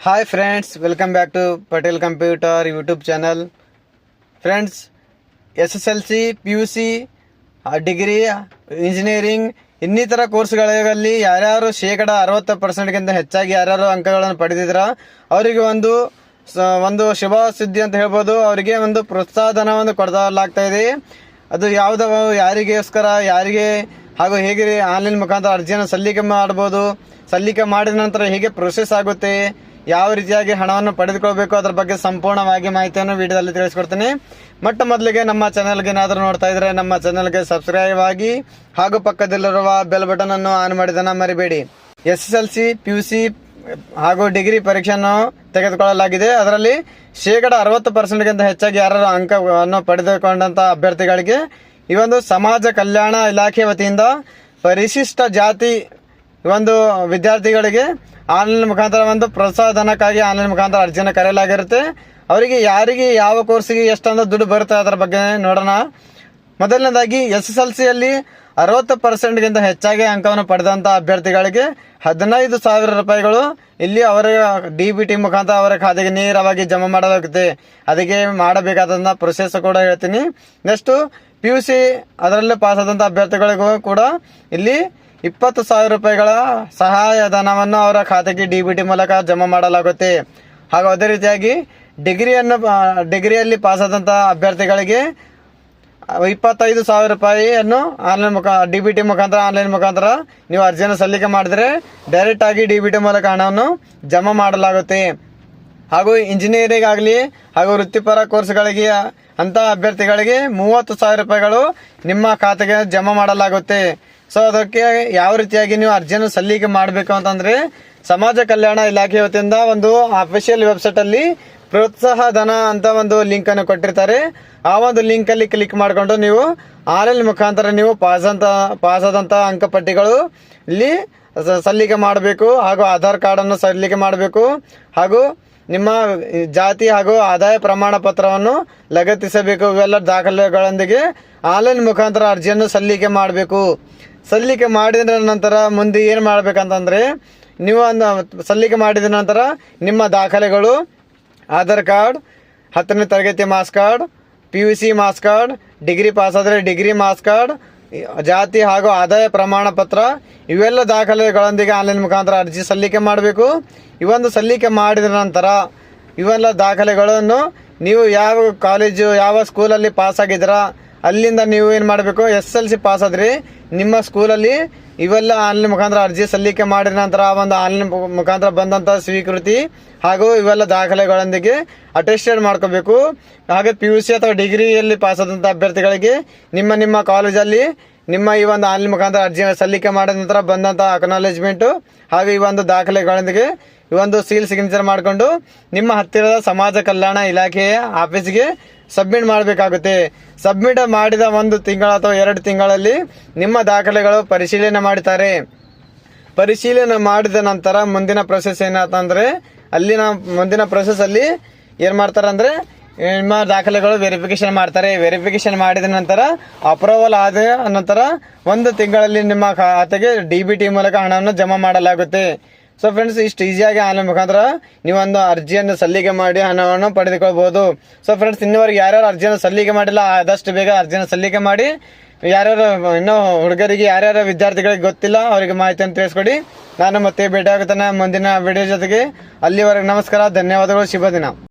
Hi friends, welcome back to Patel Computer YouTube channel. Friends, SSLC, PUC, degree, engineering ಇನ್ನಿತರ ಕೋರ್ಸ್ಗಳಲ್ಲಿ ಯಾರ್ಯಾರು 60% ಹೆಚ್ಚಾಗಿ ಯಾರ್ಯಾರು ಅಂಕಗಳನ್ನು ಪಡೆದಿದ್ರ ಅವರಿಗೆ ಒಂದು ಶುಭ ಸುದ್ದಿ ಅಂತ ಹೇಳ್ಬೋದು. ಅವರಿಗೆ ಒಂದು ಪ್ರೋತ್ಸಾಹಧನವನ್ನು ಕೊಡಲಾಗ್ತಾ ಇದೆ. ಅದು ಯಾರಿಗೆ ಹಾಗೂ ಹೇಗೆ ಆನ್ಲೈನ್ ಮುಖಾಂತರ ಅರ್ಜಿಯನ್ನು ಸಲ್ಲಿಕೆ ಮಾಡಬಹುದು, ಸಲ್ಲಿಕೆ ಮಾಡಿದ ನಂತರ ಹೇಗೆ ಪ್ರೊಸೆಸ್ ಆಗುತ್ತೆ, ಯಾವ ರೀತಿಯಾಗಿ ಹಣವನ್ನು ಪಡೆದುಕೊಳ್ಬೇಕು ಅದರ ಬಗ್ಗೆ ಸಂಪೂರ್ಣವಾಗಿ ಮಾಹಿತಿಯನ್ನು ವಿಡಿಯೋದಲ್ಲಿ ತಿಳಿಸ್ಕೊಡ್ತೀನಿ. ಮೊದಲಿಗೆ ನಮ್ಮ ಚಾನೆಲ್ಗೆ ಏನಾದರೂ ನೋಡ್ತಾ ಇದ್ರೆ ನಮ್ಮ ಚಾನೆಲ್ಗೆ ಸಬ್ಸ್ಕ್ರೈಬ್ ಆಗಿ ಹಾಗೂ ಪಕ್ಕದಲ್ಲಿರುವ ಬೆಲ್ ಬಟನ್ ಅನ್ನು ಆನ್ ಮಾಡಿದನ್ನ ಮರಿಬೇಡಿ. SSLC, PUC ಹಾಗೂ ಡಿಗ್ರಿ ಪರೀಕ್ಷೆಯನ್ನು ತೆಗೆದುಕೊಳ್ಳಲಾಗಿದೆ. ಅದರಲ್ಲಿ 60% ಹೆಚ್ಚಾಗಿ ಯಾರು ಅಂಕವನ್ನು ಪಡೆದುಕೊಂಡಂತ ಅಭ್ಯರ್ಥಿಗಳಿಗೆ ಈ ಒಂದು ಸಮಾಜ ಕಲ್ಯಾಣ ಇಲಾಖೆ ವತಿಯಿಂದ ಪರಿಶಿಷ್ಟ ಜಾತಿ ವಿದ್ಯಾರ್ಥಿಗಳಿಗೆ ಆನ್ಲೈನ್ ಮುಖಾಂತರ ಒಂದು ಪ್ರೋತ್ಸಾಹಧನಕ್ಕಾಗಿ ಆನ್ಲೈನ್ ಮುಖಾಂತರ ಅರ್ಜಿಯನ್ನು ಕರೆಯಲಾಗಿರುತ್ತೆ. ಅವರಿಗೆ ಯಾರಿಗೆ ಯಾವ ಕೋರ್ಸಿಗೆ ಎಷ್ಟೊಂದು ದುಡ್ಡು ಬರುತ್ತೆ ಅದರ ಬಗ್ಗೆ ನೋಡೋಣ. ಮೊದಲನೇದಾಗಿ SSLCಯಲ್ಲಿ 60%ಗಿಂತ ಹೆಚ್ಚಾಗಿ ಅಂಕವನ್ನು ಪಡೆದಂತ ಅಭ್ಯರ್ಥಿಗಳಿಗೆ 15,000 ರೂಪಾಯಿಗಳು ಇಲ್ಲಿ ಅವರ DBT ಮುಖಾಂತರ ಅವರ ಖಾತೆಗೆ ನೇರವಾಗಿ ಜಮಾ ಮಾಡಲಾಗುತ್ತೆ. ಅದಕ್ಕೆ ಮಾಡಬೇಕಾದಂತ ಪ್ರೊಸೆಸ್ ಕೂಡ ಹೇಳ್ತೀನಿ. ನೆಕ್ಸ್ಟ್ PUC ಅದರಲ್ಲೇ ಪಾಸ್ ಆದಂತ ಅಭ್ಯರ್ಥಿಗಳಿಗೂ ಕೂಡ ಇಲ್ಲಿ 20,000 ರೂಪಾಯಿಗಳ ಸಹಾಯಧನವನ್ನು ಅವರ ಖಾತೆಗೆ DBT ಮೂಲಕ ಜಮಾ ಮಾಡಲಾಗುತ್ತೆ. ಹಾಗೂ ಅದೇ ರೀತಿಯಾಗಿ ಡಿಗ್ರಿಯಲ್ಲಿ ಪಾಸ್ ಆದಂತ ಅಭ್ಯರ್ಥಿಗಳಿಗೆ 25,000 ರೂಪಾಯಿಯನ್ನು DBT ಮುಖಾಂತರ ಆನ್ಲೈನ್ ಮುಖಾಂತರ ನೀವು ಅರ್ಜಿಯನ್ನು ಸಲ್ಲಿಕೆ ಮಾಡಿದ್ರೆ ಡೈರೆಕ್ಟ್ ಆಗಿ DBT ಮೂಲಕ ಹಣವನ್ನು ಜಮಾ ಮಾಡಲಾಗುತ್ತೆ. ಹಾಗೂ ಇಂಜಿನಿಯರಿಂಗ್ ಆಗಲಿ ಹಾಗೂ ವೃತ್ತಿಪರ ಕೋರ್ಸ್ಗಳಿಗೆ ಅಂತ ಅಭ್ಯರ್ಥಿಗಳಿಗೆ 30,000 ರೂಪಾಯಿಗಳು ನಿಮ್ಮ ಖಾತೆಗೆ ಜಮಾ ಮಾಡಲಾಗುತ್ತೆ. ಸೊ ಅದಕ್ಕೆ ಯಾವ ರೀತಿಯಾಗಿ ನೀವು ಅರ್ಜಿಯನ್ನು ಸಲ್ಲಿಕೆ ಮಾಡಬೇಕು ಅಂತಂದ್ರೆ ಸಮಾಜ ಕಲ್ಯಾಣ ಇಲಾಖೆ ವತಿಯಿಂದ ಒಂದು ಅಫಿಷಿಯಲ್ ವೆಬ್ಸೈಟ್ ಅಲ್ಲಿ ಪ್ರೋತ್ಸಾಹ ಧನ ಅಂತ ಒಂದು ಲಿಂಕ್ ಅನ್ನು ಕೊಟ್ಟಿರ್ತಾರೆ. ಆ ಒಂದು ಲಿಂಕ್ ಅಲ್ಲಿ ಕ್ಲಿಕ್ ಮಾಡಿಕೊಂಡು ನೀವು ಆನ್ಲೈನ್ ಮುಖಾಂತರ ನೀವು ಪಾಸ್ ಆದಂತ ಅಂಕಪಟ್ಟಿಗಳು ಇಲ್ಲಿ ಸಲ್ಲಿಕೆ ಮಾಡಬೇಕು. ಹಾಗೂ ಆಧಾರ್ ಕಾರ್ಡ್ ಅನ್ನು ಸಲ್ಲಿಕೆ ಮಾಡಬೇಕು. ಹಾಗೂ ನಿಮ್ಮ ಜಾತಿ ಹಾಗೂ ಆದಾಯ ಪ್ರಮಾಣ ಪತ್ರವನ್ನು ಲಗತ್ತಿಸಬೇಕು. ಇವೆಲ್ಲ ದಾಖಲೆಗಳೊಂದಿಗೆ ಆನ್ಲೈನ್ ಮುಖಾಂತರ ಅರ್ಜಿಯನ್ನು ಸಲ್ಲಿಕೆ ಮಾಡಬೇಕು. ಸಲ್ಲಿಕೆ ಮಾಡಿದ ನಂತರ ಮುಂದೆ ಏನು ಮಾಡ್ಬೇಕಂತಂದ್ರೆ ನೀವು ಸಲ್ಲಿಕೆ ಮಾಡಿದ ನಂತರ ನಿಮ್ಮ ದಾಖಲೆಗಳು ಆಧಾರ್ ಕಾರ್ಡ್, 10ನೇ ತರಗತಿ marks card, PUC marks card, degree pass ಆದರೆ ಡಿಗ್ರಿ ಮಾರ್ಕ್ಸ್ ಕಾರ್ಡ್, ಜಾತಿ ಹಾಗೂ ಆದಾಯ ಪ್ರಮಾಣ ಪತ್ರ ಇವೆಲ್ಲ ದಾಖಲೆಗಳೊಂದಿಗೆ ಆನ್ಲೈನ್ ಮುಖಾಂತರ ಅರ್ಜಿ ಸಲ್ಲಿಕೆ ಮಾಡಬೇಕು. ಸಲ್ಲಿಕೆ ಮಾಡಿದ ನಂತರ ಇವೆಲ್ಲ ದಾಖಲೆಗಳನ್ನು ನೀವು ಯಾವ ಕಾಲೇಜು ಯಾವ ಸ್ಕೂಲಲ್ಲಿ ಪಾಸ್ ಆಗಿದ್ದೀರಾ ಅಲ್ಲಿಂದ ನೀವು ಏನು ಮಾಡಬೇಕು, SSLC ಪಾಸ್ ಆದ್ರೆ ನಿಮ್ಮ ಸ್ಕೂಲಲ್ಲಿ ಇವೆಲ್ಲ ಆನ್ಲೈನ್ ಮುಖಾಂತರ ಅರ್ಜಿ ಸಲ್ಲಿಕೆ ಮಾಡಿದ ನಂತರ ಆನ್ಲೈನ್ ಮುಖಾಂತರ ಬಂದಂತ ಸ್ವೀಕೃತಿ ಹಾಗೂ ಇವೆಲ್ಲ ದಾಖಲೆಗಳೊಂದಿಗೆ ಅಟೆಸ್ಟೆಡ್ ಮಾಡ್ಕೋಬೇಕು. ಹಾಗೆ PUC ಅಥವಾ ಡಿಗ್ರಿಯಲ್ಲಿ ಪಾಸ್ ಆದಂತ ಅಭ್ಯರ್ಥಿಗಳಿಗೆ ನಿಮ್ಮ ಕಾಲೇಜಲ್ಲಿ ನಿಮ್ಮ ಈ ಆನ್ಲೈನ್ ಮುಖಾಂತರ ಅರ್ಜಿ ಸಲ್ಲಿಕೆ ಮಾಡಿದ ನಂತರ ಬಂದಂತ ಅಕ್ನಾಲೇಜ್ಮೆಂಟ್ ಹಾಗೂ ಈ ದಾಖಲೆಗಳೊಂದಿಗೆ ಸೀಲ್ ಸಿಗ್ನೇಚರ್ ಮಾಡಿಕೊಂಡು ನಿಮ್ಮ ಹತ್ತಿರದ ಸಮಾಜ ಕಲ್ಯಾಣ ಇಲಾಖೆಯ ಆಫೀಸ್ಗೆ ಸಬ್ಮಿಟ್ ಮಾಡಬೇಕಾಗುತ್ತೆ. ಸಬ್ಮಿಟ್ ಮಾಡಿದ 1 ತಿಂಗಳ ಅಥವಾ 2 ತಿಂಗಳಲ್ಲಿ ನಿಮ್ಮ ದಾಖಲೆಗಳು ಪರಿಶೀಲನೆ ಮಾಡುತ್ತಾರೆ. ಪರಿಶೀಲನೆ ಮಾಡಿದ ನಂತರ ಮುಂದಿನ ಪ್ರೊಸೆಸ್ ಏನಂತಂದ್ರೆ ಮುಂದಿನ ಪ್ರೊಸೆಸ್ ಅಲ್ಲಿ ಏನ್ ಮಾಡ್ತಾರೆ ಅಂದ್ರೆ ನಿಮ್ಮ ದಾಖಲೆಗಳು ವೆರಿಫಿಕೇಶನ್ ಮಾಡ್ತಾರೆ. ವೆರಿಫಿಕೇಶನ್ ಮಾಡಿದ ನಂತರ ಅಪ್ರೂವಲ್ ಆದ ನಂತರ 1 ತಿಂಗಳಲ್ಲಿ ನಿಮ್ಮ ಖಾತೆಗೆ DBT ಮೂಲಕ ಹಣವನ್ನು ಜಮಾ ಮಾಡಲಾಗುತ್ತೆ. ಸೊ ಫ್ರೆಂಡ್ಸ್, ಇಷ್ಟು ಈಸಿಯಾಗಿ ಆನ್ಲೈನ್ ಮುಖಾಂತರ ನೀವು ಅರ್ಜಿಯನ್ನು ಸಲ್ಲಿಕೆ ಮಾಡಿ ಹಣವನ್ನು ಪಡೆದುಕೊಳ್ಬಹುದು. ಸೊ ಫ್ರೆಂಡ್ಸ್, ಇನ್ನುವರೆಗೆ ಯಾರ್ಯಾರು ಅರ್ಜಿಯನ್ನು ಸಲ್ಲಿಕೆ ಮಾಡಿಲ್ಲ ಆದಷ್ಟು ಬೇಗ ಅರ್ಜಿಯನ್ನು ಸಲ್ಲಿಕೆ ಮಾಡಿ. ಇನ್ನೂ ಹುಡುಗರಿಗೆ ಯಾರ್ಯಾರ ವಿದ್ಯಾರ್ಥಿಗಳಿಗೆ ಗೊತ್ತಿಲ್ಲ ಅವರಿಗೆ ಮಾಹಿತಿಯನ್ನು ತಿಳಿಸ್ಕೊಡಿ. ನಾನು ಮತ್ತೆ ಭೇಟಿ ಆಗುತ್ತೇನೆ ಮುಂದಿನ ವಿಡಿಯೋ ಜೊತೆಗೆ. ಅಲ್ಲಿವರೆಗೆ ನಮಸ್ಕಾರ, ಧನ್ಯವಾದಗಳು, ಶುಭ ದಿನ.